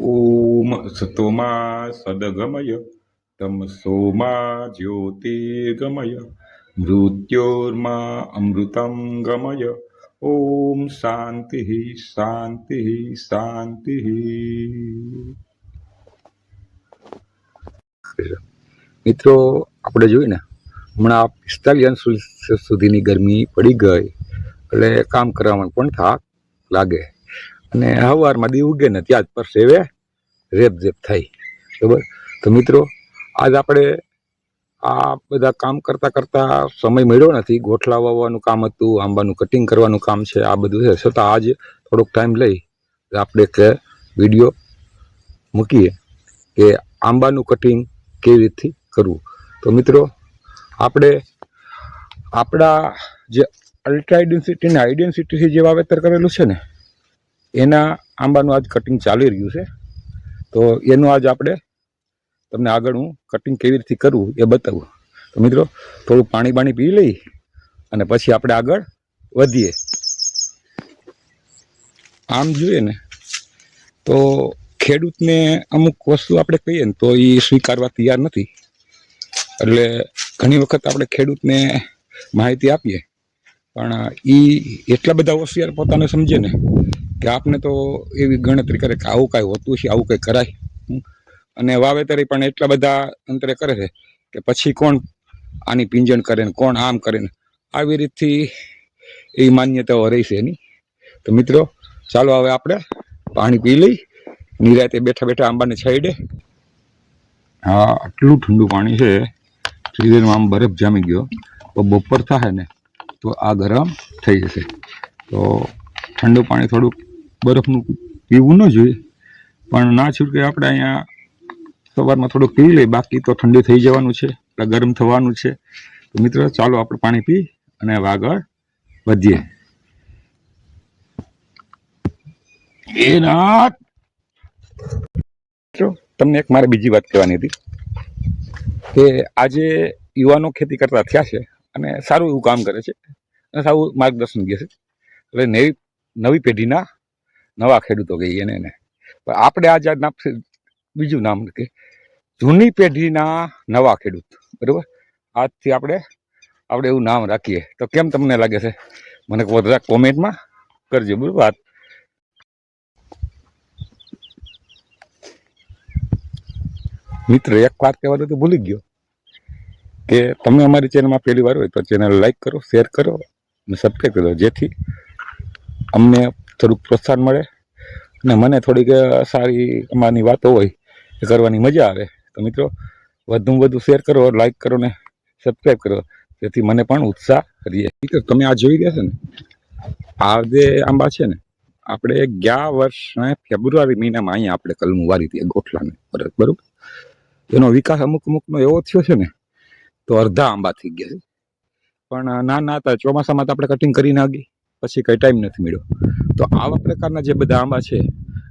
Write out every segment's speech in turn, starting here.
ઓમ સતોમા સદગમય તમસોમા જ્યોતિર્ગમય મૃત્યોર્મા અમૃતમ ગમય. ઓમ શાંતિ શાંતિ શાંતિ. મિત્રો, આપણે જોયું ને હમણાં 45 સુધીની ગરમી પડી ગઈ એટલે કામ કરવામાં પણ થાક લાગે અને સવારમાં દી ઉગે ને ત્યાં જ પર સેવે રેપ ઝેપ થઈ. બરાબર. તો મિત્રો, આજ આપણે આ બધા કામ કરતાં કરતાં સમય મળ્યો નથી. ગોઠલા વાવવાનું કામ હતું, આંબાનું કટિંગ કરવાનું કામ છે, આ બધું છે. છતાં આજે થોડોક ટાઈમ લઈ આપણે એક વિડીયો મૂકીએ કે આંબાનું કટિંગ કેવી રીતથી કરવું. તો મિત્રો, આપણે આપણા જે અલ્ટ્રા આઇડેન્સિટી ને આઇડેન્સિટીથી જે વાવેતર કરેલું છે ને એના આંબાનું આજ કટિંગ ચાલી રહ્યું છે. તો એનું આજ આપણે તમને આગળ હું કટિંગ કેવી રીતે કરવું એ બતાવું. તો મિત્રો, થોડું પાણી પી લઈ અને પછી આપણે આગળ વધીએ. આમ જોઈએ ને તો ખેડૂતને અમુક વસ્તુ આપણે કહીએ ને તો એ સ્વીકારવા તૈયાર નથી. એટલે ઘણી વખત આપણે ખેડૂતને માહિતી આપીએ પણ એ એટલા બધા હોશિયાર પોતાને સમજે ને કે આપને તો એવી ગણતરી કરે કે આવું કાંઈ હોતું છે, આવું કંઈ કરાય. અને વાવેતર પણ એટલા બધા અંતરે કરે છે કે પછી કોણ આની પીંજણ કરે ને કોણ આમ કરે ને આવી રીતથી એ માન્યતાઓ રહી છે એની. તો મિત્રો, ચાલો હવે આપણે પાણી પી લઈ, નિરાતે બેઠા બેઠા આંબાને છાંયડે. હા, આટલું ઠંડુ પાણી છે, ફ્રીઝરમાં આમ બરફ જામી ગયો. તો બપોર થાય ને તો આ ગરમ થઈ જશે. તો ઠંડુ પાણી થોડુંક બરફનું પીવું ન જોઈએ, પણ ના છૂટકે આપણે અહીંયા સવારમાં થોડુંક પી લઈએ. બાકી તો ઠંડુ થઈ જવાનું છે, એટલે ગરમ થવાનું છે. તો મિત્રો, ચાલો આપણે પાણી પી અને આગળ વધીએ. એ નાથ, તમને એક મારે બીજી વાત કહેવાની હતી કે આજે યુવાનો ખેતી કરતા થયા છે અને સારું એવું કામ કરે છે અને સારું માર્ગદર્શન દે છે. એટલે નવી પેઢીના નવા ખેડૂતો કહીએ એને. પણ આપણે આજે બીજું નામ કે જૂની પેઢીના નવા ખેડૂત. બરાબર. આજથી આપણે એવું નામ રાખીએ. તો કેમ તમને લાગે છે? મને વધારે કોમેન્ટમાં કરજો. બરાબર. મિત્ર, એક વાત કહેવાનું તો ભૂલી ગયો કે તમે અમારી ચેનલમાં પહેલી વાર હોય તો ચેનલ લાઈક કરો, શેર કરો અને સબસ્ક્રાઈબ કરો, જેથી અમને થોડુંક પ્રોત્સાહન મળે અને મને થોડીક સારી અમારી વાતો હોય એ કરવાની મજા આવે. તો મિત્રો, વધુમાં વધુ શેર કરો, લાઈક કરો ને સબસ્ક્રાઈબ કરો, જેથી મને પણ ઉત્સાહ રહે. તમે આ જોઈ રહ્યા છો ને, આ જે આંબા છે ને, આપણે ગયા વર્ષે ફેબ્રુઆરી મહિનામાં અહીંયા આપણે કલમું વારી હતી ગોઠલાને. બરોબર. એનો વિકાસ અમુકનો એવો થયો છે ને તો અડધા આંબા થઈ ગયા છે. પણ નાના હતા, ચોમાસામાં તો આપણે કટિંગ કરી નાખી, પછી કંઈ ટાઈમ નથી મળ્યો. તો આવા પ્રકારના જે બધા આંબા છે,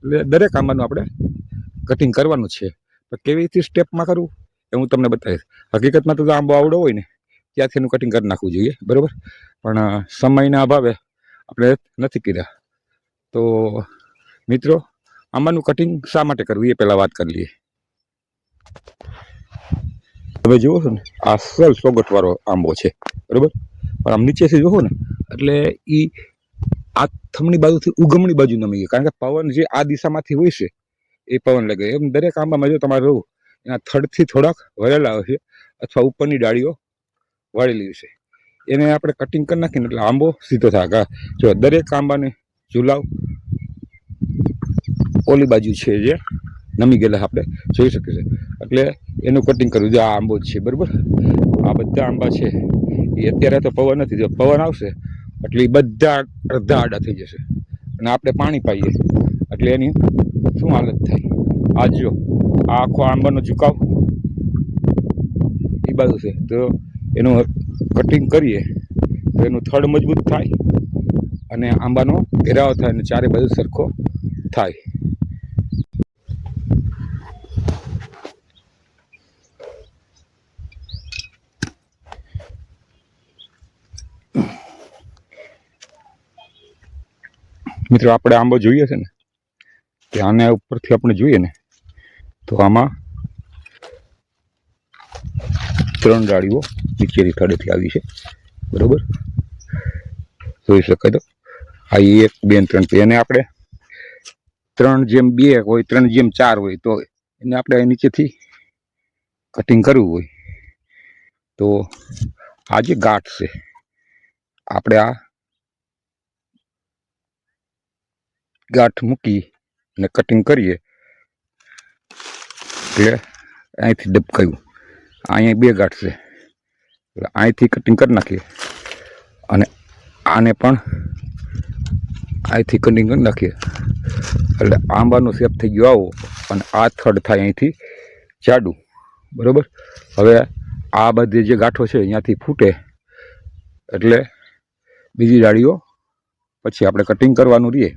એટલે દરેક આંબાનું આપણે કટિંગ કરવાનું છે. તો કેવી રીતે સ્ટેપમાં કરવું એ હું તમને બતાવીશ. હકીકતમાં તો આંબો આવડો હોય ને ત્યાંથી એનું કટિંગ કરી નાખવું જોઈએ. બરાબર. પણ સમયના અભાવે આપણે નથી કર્યા. તો મિત્રો, આંબાનું કટિંગ શા માટે કરવું એ પહેલાં વાત કરી લઈએ. તમે જુઓ છો ને, આ અસલ સોગટવાળો આંબો છે. બરાબર. પણ આમ નીચેથી જુઓ ને એટલે એ આ થમણી બાજુથી ઉગમણી બાજુ નમી ગઈ, કારણ કે પવન જે આ દિશામાંથી હોય છે એ પવન લાગે. એમ દરેક આંબામાં જો તમારે રહું એના થડથી થોડાક વળેલા હોય છે અથવા ઉપરની ડાળીઓ વળેલી છે. એને આપણે કટિંગ કરી નાખીને એટલે આંબો સીધો થાય. જો દરેક આંબાને ઝુલાવ ઓલી બાજુ છે જે નમી ગયેલા આપણે જોઈ શકીએ છીએ. એટલે એનું કટિંગ કરવું. જો આ આંબો જ છે. બરાબર. આ બધા આંબા છે એ અત્યારે તો પવન નથી. જો પવન આવશે એટલે એ બધા અડધા આડા થઈ જશે અને આપણે પાણી પાઈએ એટલે એની શું હાલત થાય. આ જો આ આખો આંબાનો ઝુકાવ એ બાજુ છે. તો એનું કટિંગ કરીએ તો એનું થડ મજબૂત થાય અને આંબાનો ઘેરાવ થાય અને ચારે બાજુ સરખો થાય. મિત્રો, આપણે આંબો જોઈએ છે ને કે આના ઉપરથી આપણે જોઈએ ને તો આમાં 3 ડાળીઓ નીચેની થડેથી આવી છે, બરોબર, જોઈ શકાય. તો આ 1 2 3 એને આપણે 3:2 હોય 3:4 હોય તો એને આપણે નીચેથી કટિંગ કરવું હોય તો આ જે ગાંઠ છે આપણે આ ગાંઠ મૂકી અને કટિંગ કરીએ એટલે અહીંથી દબકાયું, અહીંયા 2 ગાંઠ છે એટલે અહીંથી કટિંગ કરી નાખીએ અને આને પણ અહીંથી કટિંગ કરી નાખીએ એટલે આંબાનો શેપ થઈ ગયો આવો અને આ થડ થાય અહીંથી જાડું, બરાબર. હવે આ બધી જે ગાંઠો છે અહીંયાથી ફૂટે એટલે બીજી ડાળીઓ પછી આપણે કટિંગ કરવાનું રહીએ.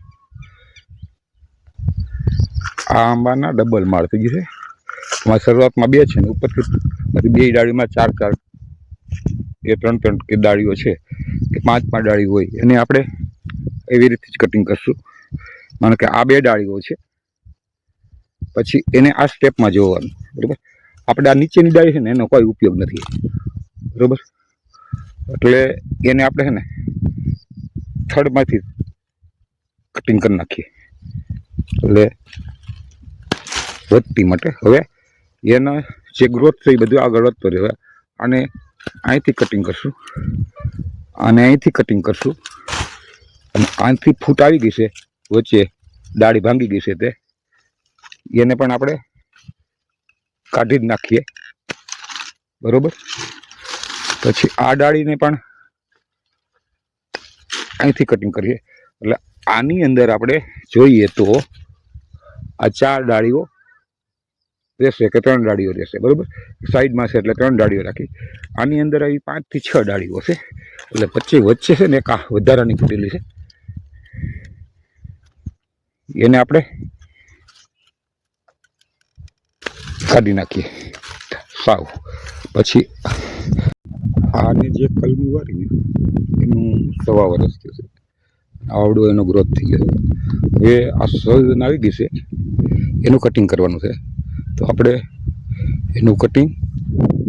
આ આંબાના ડબલ માળ થઈ ગયું છે. એમાં શરૂઆતમાં 2 છે ને ઉપરથી પછી 2 ડાળીમાં 4 કે 3 કે ડાળીઓ છે કે 5 ડાળીઓ હોય એને આપણે એવી રીતે જ કટિંગ કરશું. માનો કે આ 2 ડાળીઓ છે પછી એને આ સ્ટેપમાં જોવાનું, બરાબર. આપણે આ નીચેની ડાળી છે ને એનો કોઈ ઉપયોગ નથી, બરાબર. એટલે એને આપણે છે ને થડમાંથી કટિંગ કરી નાખીએ એટલે વધતી માટે. હવે એનો જે ગ્રોથ છે એ બધું આગળ વધતો રહે. હવે આને અહીંથી કટિંગ કરશું અને અહીંથી કટિંગ કરશું અને આનાથી ફૂટ આવી ગઈ છે વચ્ચે ડાળી ભાંગી ગઈ છે તે એને પણ આપણે કાઢી જ નાખીએ, બરોબર. પછી આ ડાળીને પણ અહીંથી કટિંગ કરીએ એટલે આની અંદર આપણે જોઈએ તો આ 4 ડાળીઓ રહેશે કે 3 ડાળીઓ રહેશે, બરાબર. સાઈડમાં છે એટલે 3 ડાળીઓ રાખી. આની અંદર આવી 5 થી 6 ડાળીઓ છે એટલે વચ્ચે છે ને એક આ વધારાની ફૂટેલી છે એને આપણે કાઢી નાખીએ સાવ. પછી આને જે કલમી વાળી એનું 1.25 વર્ષ થયું છે, આવડો એનો ગ્રોથ થઈ ગયો છે. હવે આ સર્જન આવી ગઈ છે એનું કટિંગ કરવાનું છે તો આપણે એનું કટિંગ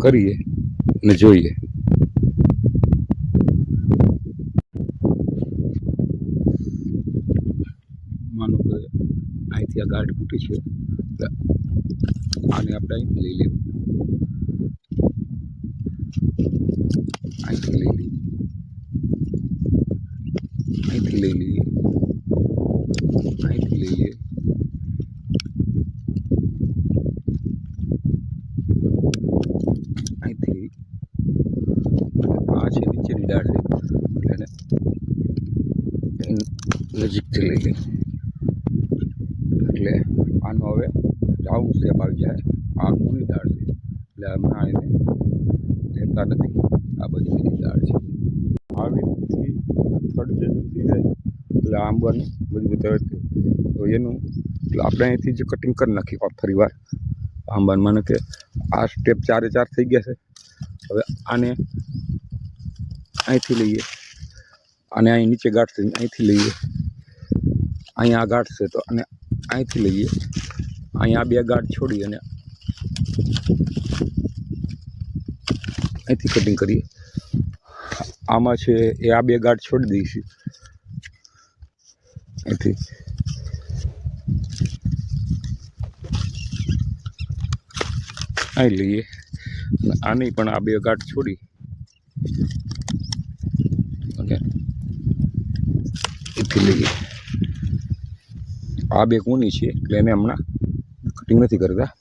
કરીએ અને જોઈએ. માનો કે અહીંથી આ ગાંઠ ફૂટી છે આને આપણે અહીંથી લઈ લેવું, અહીંથી લઈ લઈએ, અહીંથી લઈ લઈએ, અહીંથી લઈ લઈએ, અહીંથી આ છે નીચેની ડાળ છે એટલે એને નજીકથી લઈ લઈએ એટલે આનો હવે રાઉન્ડ શેપ આવી જાય. આ કોની દાળ છે એટલે હમણાં એને લેતા નથી, આ બધી બીજી દાળ છે. આવી રીતથી થડ જે થઈ જાય એટલે આંબાનું બધું તરત તો એનું એટલે આપણે અહીંથી જ કટિંગ કરી નાખીએ ફરી વાર આંબાનું. માનો કે આ સ્ટેપ 4 એ 4 થઈ ગયા છે. હવે આને અહીંથી લઈએ અને અહીં નીચે ગાંઠ છે અહીંથી લઈએ, અહીંયા આ ગાંઠ છે તો અને અહીંથી લઈએ, અહીંયા 2 ગાંઠ છોડી અને અહીંથી કટિંગ કરીએ. આમાં છે એ આ 2 ગાંઠ છોડી દઈશું અહીંથી અહીં લઈએ અને આની પણ આ 2 ગાંઠ છોડી અને અહીંથી લઈએ. આ 2 કોની છે એટલે એને હમણાં કટિંગ નથી કરતા.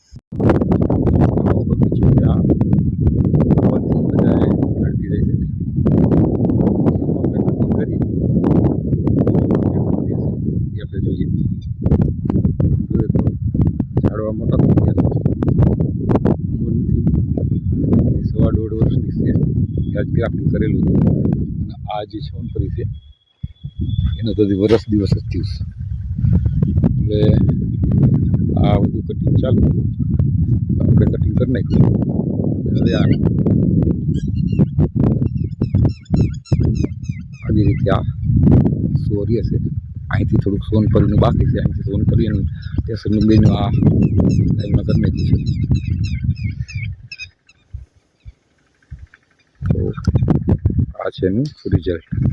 ઝાડવા મોટા થઈ ગયા છે, 1.5 વર્ષની છે ત્યાં જ ગ્રાફ્ટિંગ કરેલું હતું અને આ જે સોનપરી છે એનો તો વર્ષ દિવસ જ થયું છે. એટલે આ બધું કટિંગ ચાલુ આપણે કટિંગ કરી નાખ્યું. હવે આવી રીતે આ સોરી હશે, અહીંથી થોડુંક સોનપરીનું બાકી છે, અહીંથી સોનપરી કેસરની બેનું આ લાઈનમાં કરી નાખી છે. તો આ છે એનું રિઝલ્ટ.